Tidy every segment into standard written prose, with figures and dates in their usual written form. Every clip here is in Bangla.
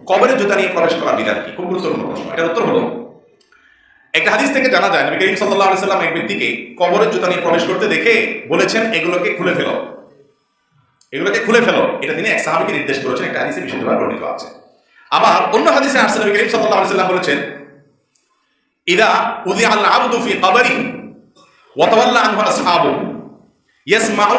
কবরে জুতা নিয়ে প্রবেশ করার বিধান কি? খুব গুরুত্বপূর্ণ প্রশ্ন। এটার উত্তর হলো, একটা হাদিস থেকে জানা যায় নবী করিম সাল্লাল্লাহু আলাইহি ওয়াসাল্লাম এক ব্যক্তিকে কবরে জুতা নিয়ে প্রবেশ করতে দেখে বলেছেন, এগুলোকে খুলে ফেলো, এগুলোকে খুলে ফেলো। এটা তিনি এক সাহাবীকে নির্দেশ করেছেন, একটা হাদিসে বিশুদ্ধভাবে বর্ণিত আছে। আবার অন্য হাদিসে আসছে নবী করিম সাল্লাল্লাহু আলাইহি ওয়াসাল্লাম বলেছেন, ইদা উযিআ আল আবদু ফি কবরিহি ওয়া তাওয়াল্লা আনহু আসহাবুহু ইয়াসমাউ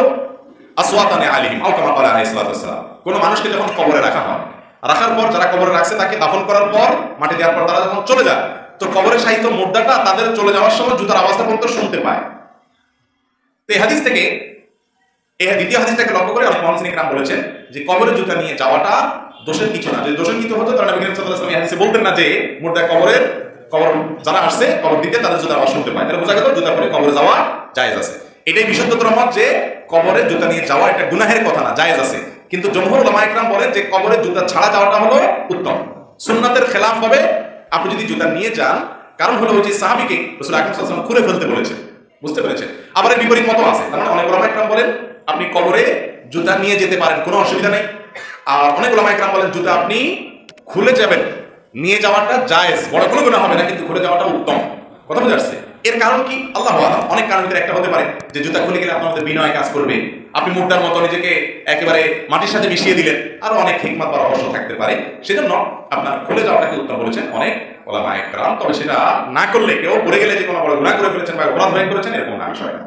আসওয়াতান আলাইহিম আও কামা ক্বালা আলাইহিস সালাতু ওয়াস সালাম। কোন মানুষকে যখন কবরে রাখা হয়, রাখার পর যারা কবরে রাখছে তাকে দাফন করার পর, মাটি দেওয়ার পর তারা যখন চলে যায়, তো কবরে শায়িত মুর্দাটা তাদের চলে যাওয়ার সময় জুতার আওয়াজটা পর্যন্ত শুনতে পায়। তো এই হাদিস থেকে, এই দ্বিতীয় হাদিসটাকে লক্ষ্য করে অনেক মুহাদ্দিসিন কিরাম বলেছেন যে কবরে জুতা নিয়ে যাওয়াটা দোষের কিছু না। যদি দোষের কিছু হতো তাহলে নবী করিম সাল্লাল্লাহু আলাইহি ওয়াসাল্লাম এই হাদিসে বলতেন না যে মুর্দা কবর যারা আসছে কবর দিতে তাদের জুতার আওয়াজ শুনতে পায়। তাহলে বোঝা গেল জুতা পরে কবরে যাওয়া জায়েজ আছে। এটাই বিশুদ্ধতর মত যে কবরে জুতা নিয়ে যাওয়া এটা গুনাহের কথা না, জায়েজ আছে। কিন্তু জমহুর উলামা ইকরাম বলেন যে কবরে জুতা ছাড়া যাওয়াটা হলো উত্তম, সুন্নাতের খেলাফ হবে আপনি যদি জুতা নিয়ে যান। কারণ হলো ওই যে সাহাবীকে রাসূল আকরাম সাল্লাল্লাহু আলাইহি ওয়াসাল্লাম খুলে ফেলতে বলেছেন, বুঝতে পেরেছেন? আবার এর বিপরীত মত আছে। তার মানে অনেক উলামা ইকরাম বলেন আপনি কবরে জুতা নিয়ে যেতে পারেন, কোনো অসুবিধা নেই। আর অনেক উলামা ইকরাম বলেন জুতা আপনি খুলে যাবেন, নিয়ে যাওয়াটা জায়েজ, বড় কোনো গুনাহ হবে না, কিন্তু খুলে যাওয়াটা উত্তম। কথা বুঝে আসছে? এর কারণ কি? আল্লাহু আলাম। অনেক কারণের ভিতরে একটা হতে পারে যে জুতা খুলে গেলে আপনার মধ্যে বিনয় কাজ করবে, আপনি মুর্দার মতো নিজেকে একেবারে মাটির সাথে মিশিয়ে দিলেন, আরো অনেক হিকমত বা রহস্য থাকতে পারে। সেজন্য আপনার খুলে যাওয়াটাকে উত্তম বলেছেন অনেক উলামা ইকরাম। তবে সেটা না করলে, কেউ পড়ে গেলে যে কোনো বড় গুনাহ করে ফেলেছেন বা অপরাধ হয়ে করেছেন, এরকম না বিষয় না।